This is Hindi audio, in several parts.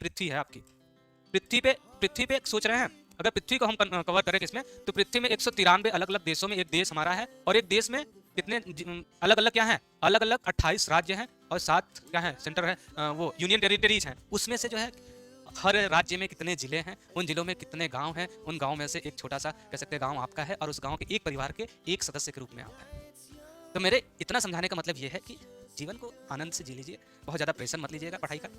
पृथ्वी है आपकी। पृथ्वी पे सोच रहे हैं, अगर पृथ्वी को हम कवर करें किसमें, तो पृथ्वी में 193 अलग अलग देशों में एक देश हमारा है, और एक देश में कितने अलग अलग क्या है, अलग अलग 28 राज्य हैं और 7 क्या है सेंटर है, वो यूनियन टेरिटरीज हैं। उसमें से जो है हर राज्य में कितने जिले हैं, उन जिलों में कितने गांव हैं, उन गांव में से एक छोटा सा कह सकते हैं गांव आपका है, और उस गांव के एक परिवार के एक सदस्य के रूप में आप हैं। तो मेरे इतना समझाने का मतलब ये है कि जीवन को आनंद से जी लीजिए, बहुत ज़्यादा प्रेशर मत लीजिएगा पढ़ाई का।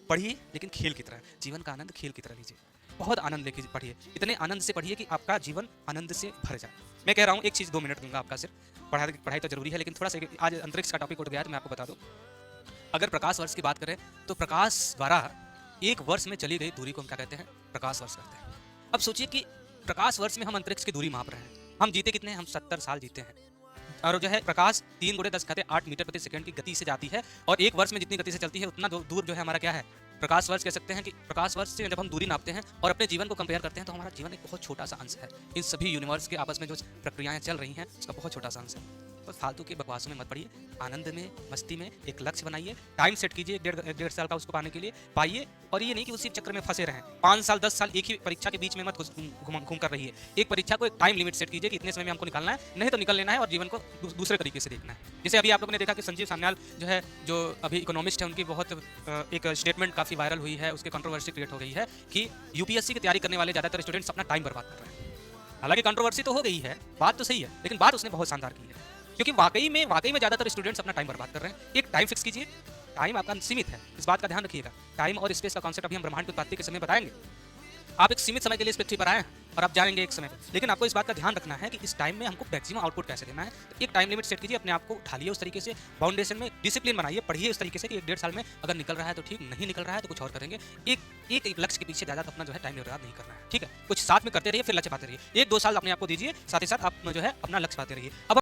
पढ़िए लेकिन खेल की तरह, जीवन का आनंद खेल की तरह लीजिए, बहुत आनंद लेके पढ़िए, इतने आनंद से पढ़िए कि आपका जीवन आनंद से भर जाए। मैं कह रहा हूँ एक चीज़ 2 मिनट दूंगा आपका सिर्फ, पढ़ाई तो जरूरी है, लेकिन थोड़ा सा आज अंतरिक्ष का टॉपिक उठ गया है तो मैं आपको बता दूँ। अगर प्रकाश वर्ष की बात करें तो प्रकाश द्वारा एक वर्ष में चली गई दूरी को हम क्या कहते हैं, प्रकाश वर्ष कहते हैं। अब सोचिए कि प्रकाश वर्ष में हम अंतरिक्ष की दूरी माप रहे हैं, हम जीते कितने हैं, हम 70 साल जीते हैं, और जो है प्रकाश 3 × 10 8 मीटर प्रति सेकंड की गति से जाती है, और एक वर्ष में जितनी गति से चलती है उतना दूर जो है हमारा क्या है, प्रकाश वर्ष कह सकते हैं कि प्रकाश वर्ष से जब हम दूरी नापते हैं और अपने जीवन को कंपेयर करते हैं तो हमारा जीवन एक बहुत छोटा सा अंश है इन सभी यूनिवर्स के आपस में जो प्रक्रियाएं चल रही हैं उसका बहुत छोटा सा अंश है। तो फालतू के बकवासों में मत पड़िए, आनंद में मस्ती में एक लक्ष्य बनाइए, टाइम सेट कीजिए 1.5 साल का उसको पाने के लिए पाइए, और ये नहीं कि उसी चक्कर में फंसे रहें 5 साल 10 साल एक ही परीक्षा के बीच में मत घूम कर रहिए। एक परीक्षा को एक टाइम लिमिट सेट कीजिए कि इतने समय में हमको निकालना है, नहीं तो निकल लेना है और जीवन को दूसरे तरीके से देखना है। जैसे अभी आप लोगों ने देखा कि संजीव सान्याल जो है, जो अभी इकोनॉमिस्ट है, उनकी बहुत एक स्टेटमेंट काफ़ी वायरल हुई है, उसके कंट्रोवर्सी क्रिएट हो गई है कि यूपीएससी की तैयारी करने वाले ज़्यादातर स्टूडेंट्स अपना टाइम बर्बाद कर रहे हैं। हालांकि कंट्रोवर्सी तो हो गई है, बात तो सही है, लेकिन बात उसने बहुत शानदार की है, क्योंकि वाकई में ज़्यादातर स्टूडेंट्स अपना टाइम बर्बाद कर रहे हैं। एक टाइम फिक्स कीजिए, टाइम आपका सीमित है, इस बात का ध्यान रखिएगा। टाइम और स्पेस का कॉन्सेप्ट अभी हम ब्रह्मांड की उत्पत्ति के समय बताएंगे। आप एक सीमित समय के लिए इस पृथ्वी पर आए हैं और आप जाएंगे एक समय पर, लेकिन आपको इस बात का ध्यान रखना है कि इस टाइम में हमको मैक्सिमम आउटपुट कैसे देना है। तो एक टाइम लिमिट सेट कीजिए, अपने आप को ढालिए उस तरीके से, फाउंडेशन में डिसिप्लिन बनाइए, पढ़िए उस तरीके से कि 1.5 साल में अगर निकल रहा है तो ठीक, नहीं निकल रहा है तो कुछ और करेंगे। एक लक्ष्य के पीछे ज़्यादा अपना जो है टाइम बर्बाद नहीं करना है, ठीक है। कुछ साथ में करते रहिए, फिर लक्ष्य पाते रहिए। 1-2 साल अपने आप को दीजिए, साथ ही साथ आप जो है अपना लक्ष्य पाते रहिए। अब